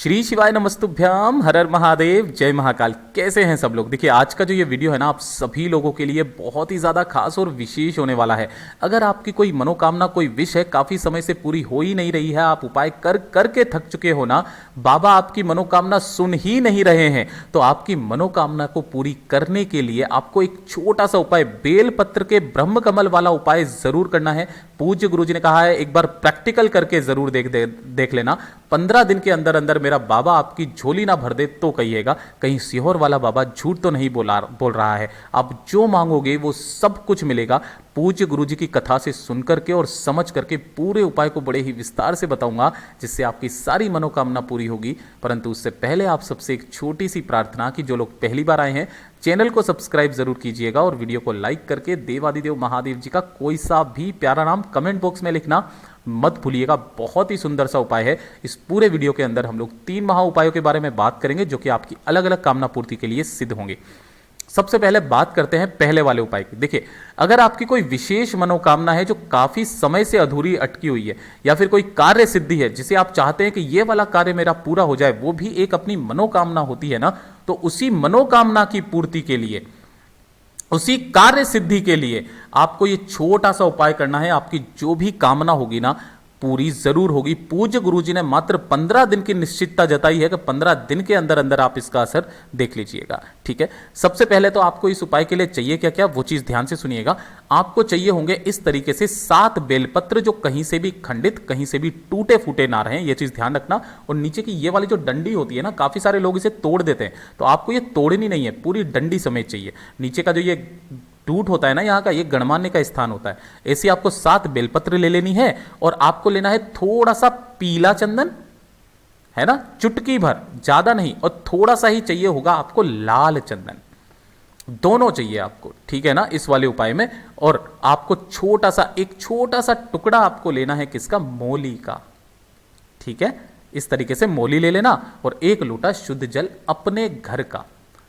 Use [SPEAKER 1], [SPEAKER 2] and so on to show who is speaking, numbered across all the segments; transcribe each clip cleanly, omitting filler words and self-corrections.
[SPEAKER 1] श्री शिवाय नमस्तुभ्याम, हर हर महादेव, जय महाकाल। कैसे हैं सब लोग। देखिए आज का जो ये वीडियो है ना, आप सभी लोगों के लिए बहुत ही ज़्यादा खास और विशेष होने वाला है। अगर आपकी कोई मनोकामना, कोई विश है, काफ़ी समय से पूरी हो ही नहीं रही है, आप उपाय कर करके थक चुके हो ना, बाबा आपकी मनोकामना सुन ही नहीं रहे हैं, तो आपकी मनोकामना को पूरी करने के लिए आपको एक छोटा सा उपाय, बेलपत्र के ब्रह्म कमल वाला उपाय जरूर करना है। पूज्य गुरुजी ने कहा है एक बार प्रैक्टिकल करके जरूर देख लेना। 15 दिन के अंदर अंदर मेरा बाबा आपकी झोली ना भर दे तो कहिएगा, कहीं सीहोर वाला बाबा झूठ तो नहीं बोल रहा है। आप जो मांगोगे वो सब कुछ मिलेगा। पूज्य गुरुजी की कथा से सुनकर के और समझ करके पूरे उपाय को बड़े ही विस्तार से बताऊंगा, जिससे आपकी सारी मनोकामना पूरी होगी। परंतु उससे पहले आप सबसे एक छोटी सी प्रार्थना कि जो लोग पहली बार आए हैं चैनल को सब्सक्राइब जरूर कीजिएगा और वीडियो को लाइक करके देवादिदेव महादेव जी का कोई सा भी प्यारा नाम कमेंट बॉक्स में लिखना मत भूलिएगा। बहुत ही सुंदर सा उपाय है। इस पूरे वीडियो के अंदर हम लोग 3 महा उपायों के बारे में बात करेंगे, जो कि आपकी अलग अलग कामना पूर्ति के लिए सिद्ध होंगे। सबसे पहले बात करते हैं पहले वाले उपाय की। देखिए, अगर आपकी कोई विशेष मनोकामना है जो काफी समय से अधूरी अटकी हुई है, या फिर कोई कार्य सिद्धि है जिसे आप चाहते हैं कि ये वाला कार्य मेरा पूरा हो जाए, वो भी एक अपनी मनोकामना होती है ना, तो उसी मनोकामना की पूर्ति के लिए, उसी कार्य सिद्धि के लिए आपको ये छोटा सा उपाय करना है। आपकी जो भी कामना होगी ना, पूरी जरूर होगी। पूज्य गुरुजी ने मात्र 15 दिन की निश्चितता जताई है कि 15 दिन के अंदर अंदर आप इसका असर देख लीजिएगा। ठीक है, सबसे पहले तो आपको इस उपाय के लिए चाहिए क्या क्या, वो चीज ध्यान से सुनिएगा। आपको चाहिए होंगे इस तरीके से 7 बेलपत्र, जो कहीं से भी खंडित, कहीं से भी टूटे फूटे ना रहे, ये चीज ध्यान रखना। और नीचे की ये वाली जो डंडी होती है ना, काफी सारे लोग इसे तोड़ देते हैं, तो आपको ये तोड़नी नहीं है, पूरी डंडी समेत चाहिए। नीचे का जो ये टूट होता है ना, यहाँ का ये गणमान्य का स्थान होता है। ऐसी आपको 7 बेलपत्र ले लेनी है और आपको लेना है थोड़ा सा पीला चंदन, है ना, चुटकी भर, ज्यादा नहीं, और थोड़ा सा ही चाहिए होगा आपको लाल चंदन। दोनों चाहिए आपको, ठीक है ना, इस वाले उपाय में। और आपको एक छोटा सा टुकड़ा आपको लेना है किसका, मोली का। ठीक है, इस तरीके से मोली ले लेना और 1 लोटा शुद्ध जल अपने घर का,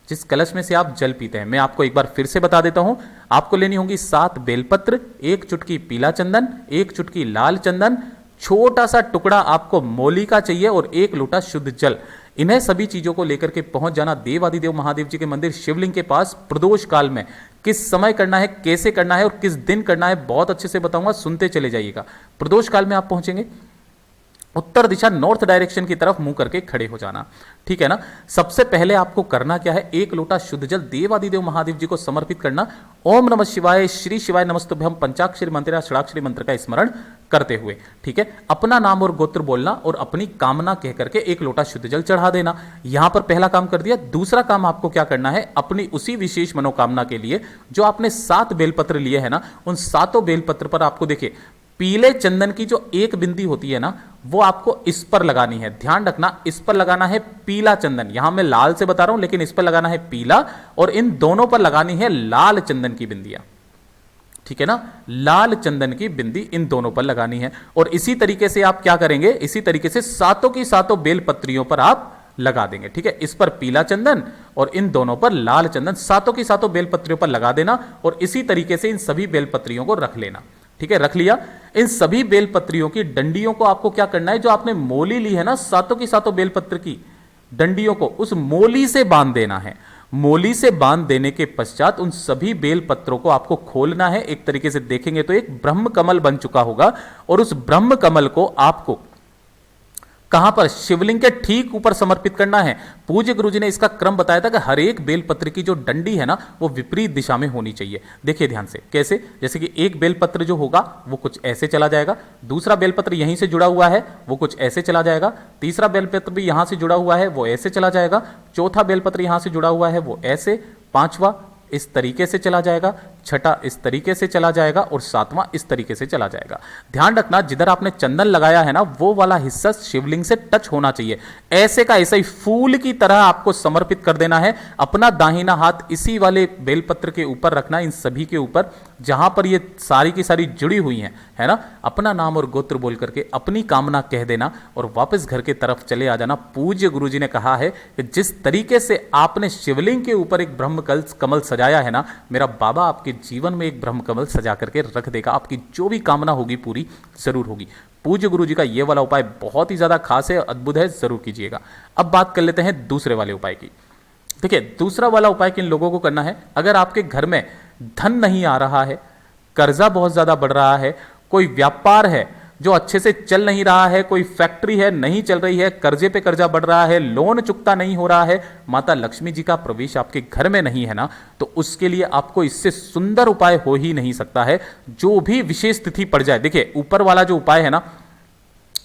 [SPEAKER 1] जिस कलश में से आप जल पीते हैं। मैं आपको एक बार फिर से बता देता हूं। आपको लेनी होगी 7 बेलपत्र, 1 चुटकी पीला चंदन, 1 चुटकी लाल चंदन, छोटा सा टुकड़ा आपको मोली का चाहिए और 1 लोटा शुद्ध जल। इन्हें सभी चीजों को लेकर के पहुंच जाना देवादिदेव महादेव जी के मंदिर शिवलिंग के पास प्रदोष काल में। किस समय करना है, कैसे करना है और किस दिन करना है, बहुत अच्छे से बताऊंगा, सुनते चले जाइएगा। प्रदोष काल में आप पहुंचेंगे, उत्तर दिशा, नॉर्थ डायरेक्शन की तरफ मुंह करके खड़े हो जाना। ठीक है ना। सबसे पहले आपको करना क्या है, 1 लोटा शुद्ध जल देवादिदेव महादेव जी को समर्पित करना। ओम नमः शिवाय, श्री शिवाय नमस्तुभ्यम पंचाक्षरी मंत्र या षडाक्षरी मंत्र का स्मरण करते हुए, ठीक है, अपना नाम और गोत्र बोलना और अपनी कामना कह करके 1 लोटा शुद्ध जल चढ़ा देना। यहां पर पहला काम कर दिया। दूसरा काम आपको क्या करना है, अपनी उसी विशेष मनोकामना के लिए जो आपने 7 बेलपत्र लिए है ना, उन 7 बेलपत्र पर आपको देखिए पीले चंदन की जो एक बिंदी होती है ना, वो आपको इस पर लगानी है। ध्यान रखना, इस पर लगाना है पीला चंदन। यहां मैं लाल से बता रहा हूं, लेकिन इस पर लगाना है पीला, और इन दोनों पर लगानी है लाल चंदन की बिंदियां। ठीक है ना, लाल चंदन की बिंदी इन दोनों पर लगानी है। और इसी तरीके से आप क्या करेंगे, इसी तरीके से 7 की 7 बेलपत्रियों पर आप लगा देंगे। ठीक है, इस पर पीला चंदन और इन दोनों पर लाल चंदन 7 की 7 बेलपत्रियों पर लगा देना। और इसी तरीके से इन सभी बेलपत्रियों को रख लेना। ठीक है, रख लिया। इन सभी बेलपत्रियों की डंडियों को आपको क्या करना है, जो आपने मोली ली है ना 7 की 7 बेलपत्र की डंडियों को उस मोली से बांध देना है। मोली से बांध देने के पश्चात उन सभी बेलपत्रों को आपको खोलना है। एक तरीके से देखेंगे तो एक ब्रह्म कमल बन चुका होगा, और उस ब्रह्म कमल को आपको कहां पर, शिवलिंग के ठीक ऊपर समर्पित करना है। पूज्य गुरुजी ने इसका क्रम बताया था कि हर एक बेलपत्र की जो डंडी है ना, वो विपरीत दिशा में होनी चाहिए। देखिए ध्यान से कैसे, जैसे कि एक बेलपत्र जो होगा वो कुछ ऐसे चला जाएगा, दूसरा बेलपत्र यहीं से जुड़ा हुआ है वो कुछ ऐसे चला जाएगा, तीसरा बेलपत्र भी यहां से जुड़ा हुआ है वो ऐसे चला जाएगा, चौथा बेलपत्र यहां से जुड़ा हुआ है वो ऐसे, 5वां इस तरीके से चला जाएगा, 6ठा इस तरीके से चला जाएगा, और 7वां इस तरीके से चला जाएगा। ध्यान रखना, जिधर आपने चंदन लगाया है ना, वो वाला हिस्सा शिवलिंग से टच होना चाहिए। ऐसे का ऐसा ही फूल की तरह आपको समर्पित कर देना है। अपना दाहिना हाथ इसी वाले बेलपत्र के ऊपर रखना, इन सभी के ऊपर, जहां पर ये सारी की सारी जुड़ी हुई हैं, है ना। अपना नाम और गोत्र बोल करके अपनी कामना कह देना और वापस घर के तरफ चले आ जाना। पूज्य गुरुजी ने कहा है कि जिस तरीके से आपने शिवलिंग के ऊपर एक ब्रह्म कमल सजाया है ना, मेरा बाबा आपकी जीवन में एक ब्रह्म कमल सजा करके रख देगा। आपकी जो भी कामना होगी पूरी जरूर होगी। पूज्य गुरु जी का ये वाला उपाय बहुत ही ज्यादा खास है, अद्भुत है, जरूर कीजिएगा। अब बात कर लेते हैं दूसरे वाले उपाय की। देखिए, दूसरा वाला उपाय किन लोगों को करना है? अगर आपके घर में धन नहीं आ रहा है, कर्जा बहुत ज्यादा बढ़ रहा है, कोई व्यापार है जो अच्छे से चल नहीं रहा है, कोई फैक्ट्री है नहीं चल रही है, कर्जे पे कर्जा बढ़ रहा है, लोन चुकता नहीं हो रहा है, माता लक्ष्मी जी का प्रवेश आपके घर में नहीं है ना, तो उसके लिए आपको इससे सुंदर उपाय हो ही नहीं सकता है। जो भी विशेष तिथि पड़ जाए, देखिए ऊपर वाला जो उपाय है ना,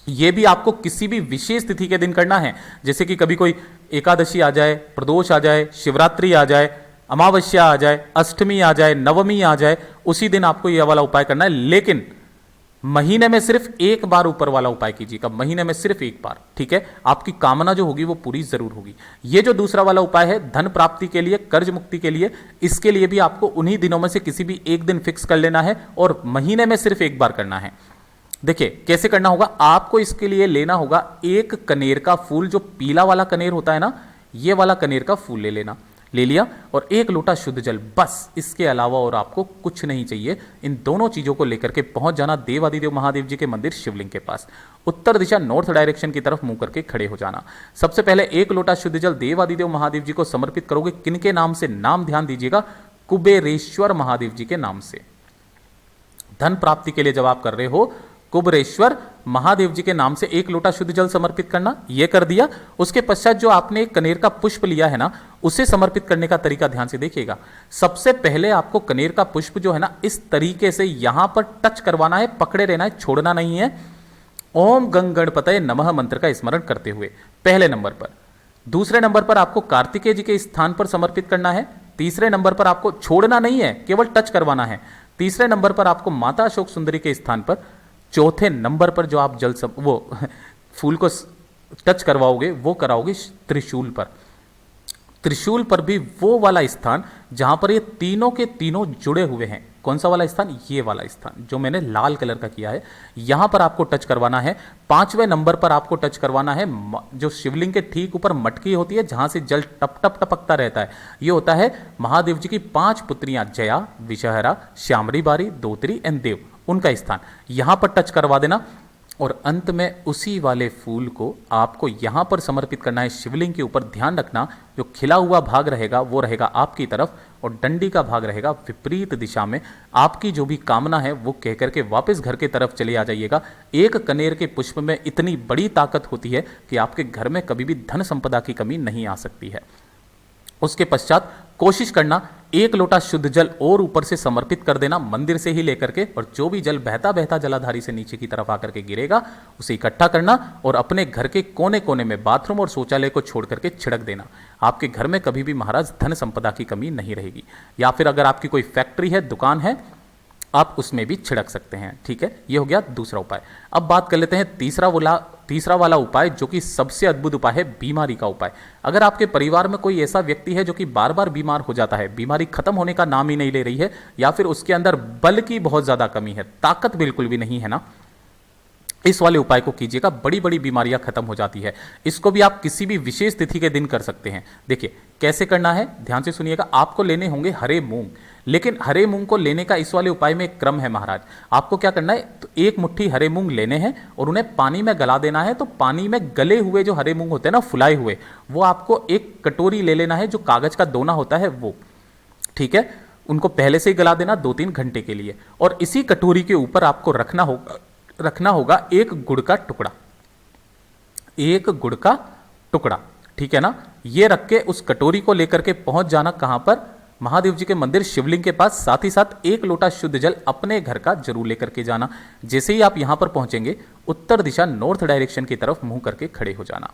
[SPEAKER 1] ये भी आपको किसी भी विशेष तिथि के दिन करना है। जैसे कि कभी कोई एकादशी आ जाए, प्रदोष आ जाए, शिवरात्रि आ जाए, अमावस्या आ जाए, अष्टमी आ जाए, नवमी आ जाए, उसी दिन आपको यह वाला उपाय करना है। लेकिन महीने में सिर्फ एक बार ऊपर वाला उपाय कीजिएगा, महीने में सिर्फ एक बार, ठीक है? आपकी कामना जो होगी वो पूरी जरूर होगी। ये जो दूसरा वाला उपाय है धन प्राप्ति के लिए, कर्ज मुक्ति के लिए, इसके लिए भी आपको उन्हीं दिनों में से किसी भी एक दिन फिक्स कर लेना है और महीने में सिर्फ एक बार करना है। देखिए कैसे करना होगा, आपको इसके लिए लेना होगा एक कनेर का फूल, जो पीला वाला कनेर होता है ना, ये वाला कनेर का फूल ले लिया, और एक लोटा शुद्ध जल, बस। इसके अलावा और आपको कुछ नहीं चाहिए। इन दोनों चीजों को लेकर के पहुंच जाना देवादिदेव महादेव जी के मंदिर शिवलिंग के पास। उत्तर दिशा नॉर्थ डायरेक्शन की तरफ मुंह करके खड़े हो जाना। सबसे पहले एक लोटा शुद्ध जल देवादिदेव महादेव जी को समर्पित करोगे। किनके नाम से? नाम ध्यान दीजिएगा, कुबेरेश्वर महादेव जी के नाम से। धन प्राप्ति के लिए जब आप कर रहे हो, कुबेरेश्वर महादेव जी के नाम से एक लोटा शुद्ध जल समर्पित करना, यह कर दिया। उसके पश्चात जो आपने एक कनेर का पुष्प लिया है ना, उसे समर्पित करने का तरीका ध्यान से देखिएगा। सबसे पहले आपको कनेर का पुष्प जो है ना, इस तरीके से यहां पर टच करवाना है, पकड़े रहना है, छोड़ना नहीं है। ओम गंग गणपतये नमः मंत्र का स्मरण करते हुए पहले नंबर पर। दूसरे नंबर पर आपको कार्तिकेय जी के स्थान पर समर्पित करना है। तीसरे नंबर पर आपको छोड़ना नहीं है, केवल टच करवाना है। तीसरे नंबर पर आपको माता अशोक सुंदरी के स्थान पर। चौथे नंबर पर जो आप वो फूल को टच करवाओगे, वो कराओगे त्रिशूल पर। त्रिशूल पर भी वो वाला स्थान जहां पर ये तीनों के तीनों जुड़े हुए हैं। कौन सा वाला स्थान? ये वाला स्थान जो मैंने लाल कलर का किया है, यहां पर आपको टच करवाना है। पांचवें नंबर पर आपको टच करवाना है जो शिवलिंग के ठीक ऊपर मटकी होती है, जहां से जल टप टप टपकता रहता है। ये होता है महादेव जी की 5 पुत्रियां, जया, विषहरा, श्यामरी बारी, दोत्री एंड देव, उनका स्थान। यहां पर टच करवा देना और अंत में उसी वाले फूल को आपको यहां पर समर्पित करना है शिवलिंग के ऊपर। ध्यान रखना, जो खिला हुआ भाग रहेगा वो रहेगा आपकी तरफ और डंडी का भाग रहेगा विपरीत दिशा में। आपकी जो भी कामना है वो कह करके वापस घर के तरफ चले आ जाइएगा। एक कनेर के पुष्प में इतनी बड़ी ताकत होती है कि आपके घर में कभी भी धन संपदा की कमी नहीं आ सकती है। उसके पश्चात कोशिश करना एक लोटा शुद्ध जल और ऊपर से समर्पित कर देना, मंदिर से ही लेकर के, और जो भी जल बहता बहता जलाधारी से नीचे की तरफ आकर के गिरेगा उसे इकट्ठा करना और अपने घर के कोने कोने में बाथरूम और शौचालय को छोड़ करके छिड़क देना। आपके घर में कभी भी महाराज धन संपदा की कमी नहीं रहेगी। या फिर अगर आपकी कोई फैक्ट्री है, दुकान है, आप उसमें भी छिड़क सकते हैं। ठीक है, ये हो गया दूसरा उपाय। अब बात कर लेते हैं तीसरा वाला उपाय, जो कि सबसे अद्भुत उपाय है, बीमारी का उपाय। अगर आपके परिवार में कोई ऐसा व्यक्ति है जो कि बार बार बीमार हो जाता है, बीमारी खत्म होने का नाम ही नहीं ले रही है, या फिर उसके अंदर बल की बहुत ज्यादा कमी है, ताकत बिल्कुल भी नहीं है ना, इस वाले उपाय को कीजिएगा। बड़ी बड़ी बीमारियां खत्म हो जाती है। इसको भी आप किसी भी विशेष तिथि के दिन कर सकते हैं। देखिए कैसे करना है, ध्यान से सुनिएगा। आपको लेने होंगे हरे मूंग, लेकिन हरे मूंग को लेने का इस वाले उपाय में एक क्रम है महाराज। आपको क्या करना है, तो एक मुट्ठी हरे मूंग लेने हैं और उन्हें पानी में गला देना है। तो पानी में गले हुए जो हरे मूंग होते हैं ना, फुलाए हुए, वो आपको एक कटोरी ले लेना है, जो कागज का दोना होता है वो। ठीक है, उनको पहले से ही गला देना 2-3 घंटे के लिए। और इसी कटोरी के ऊपर आपको रखना होगा एक गुड़ का टुकड़ा, एक गुड़ का टुकड़ा। ठीक है ना, ये रख के उस कटोरी को लेकर के पहुंच जाना कहां पर, महादेव जी के मंदिर शिवलिंग के पास। साथ ही साथ एक लोटा शुद्ध जल अपने घर का जरूर लेकर के जाना। जैसे ही आप यहां पर पहुंचेंगे, उत्तर दिशा नॉर्थ डायरेक्शन की तरफ मुंह करके खड़े हो जाना।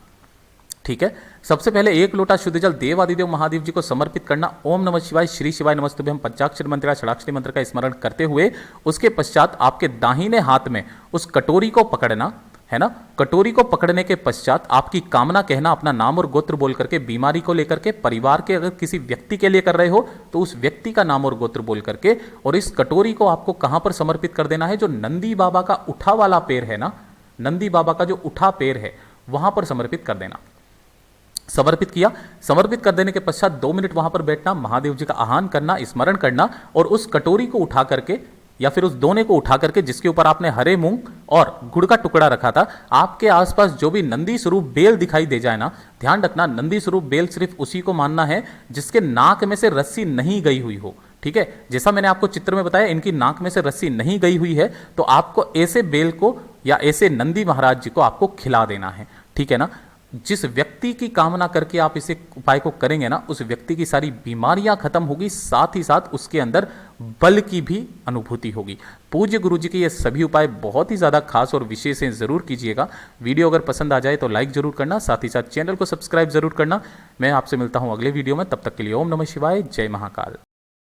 [SPEAKER 1] ठीक है, सबसे पहले एक लोटा शुद्ध जल देवादिदेव महादेव जी को समर्पित करना। ओम नमः शिवाय, श्री शिवाय नमस्तुभ्यं पंचाक्षर मंत्र या षडाक्षरी मंत्र का स्मरण करते हुए उसके पश्चात आपके दाहिने हाथ में उस कटोरी को पकड़ना है ना। कटोरी को पकड़ने के पश्चात आपकी कामना कहना, अपना नाम और गोत्र बोल करके, बीमारी को लेकर के, परिवार के अगर किसी व्यक्ति के लिए कर रहे हो तो उस व्यक्ति का नाम और गोत्र बोल करके, और इस कटोरी को आपको कहां पर समर्पित कर देना है, जो नंदी बाबा का उठा वाला पैर है ना, नंदी बाबा का जो उठा पैर है वहां पर समर्पित कर देना। समर्पित किया। समर्पित कर देने के पश्चात 2 मिनट वहां पर बैठना, महादेव जी का आह्वान करना, स्मरण करना और उस कटोरी को उठा करके या फिर उस दोने को उठा करके जिसके ऊपर आपने हरे मूंग और गुड़ का टुकड़ा रखा था, आपके आसपास जो भी नंदी स्वरूप बेल दिखाई दे जाए ना, ध्यान रखना नंदी स्वरूप बेल सिर्फ उसी को मानना है जिसके नाक में से रस्सी नहीं गई हुई हो। ठीक है, जैसा मैंने आपको चित्र में बताया इनकी नाक में से रस्सी नहीं गई हुई है, तो आपको ऐसे बेल को या ऐसे नंदी महाराज जी को आपको खिला देना है। ठीक है ना। जिस व्यक्ति की कामना करके आप इसे उपाय को करेंगे ना, उस व्यक्ति की सारी बीमारियां खत्म होगी, साथ ही साथ उसके अंदर बल की भी अनुभूति होगी। पूज्य गुरु जी के ये सभी उपाय बहुत ही ज़्यादा खास और विशेष हैं, ज़रूर कीजिएगा। वीडियो अगर पसंद आ जाए तो लाइक जरूर करना, साथ ही साथ चैनल को सब्सक्राइब जरूर करना। मैं आपसे मिलता हूं अगले वीडियो में, तब तक के लिए ओम नमः शिवाय, जय महाकाल।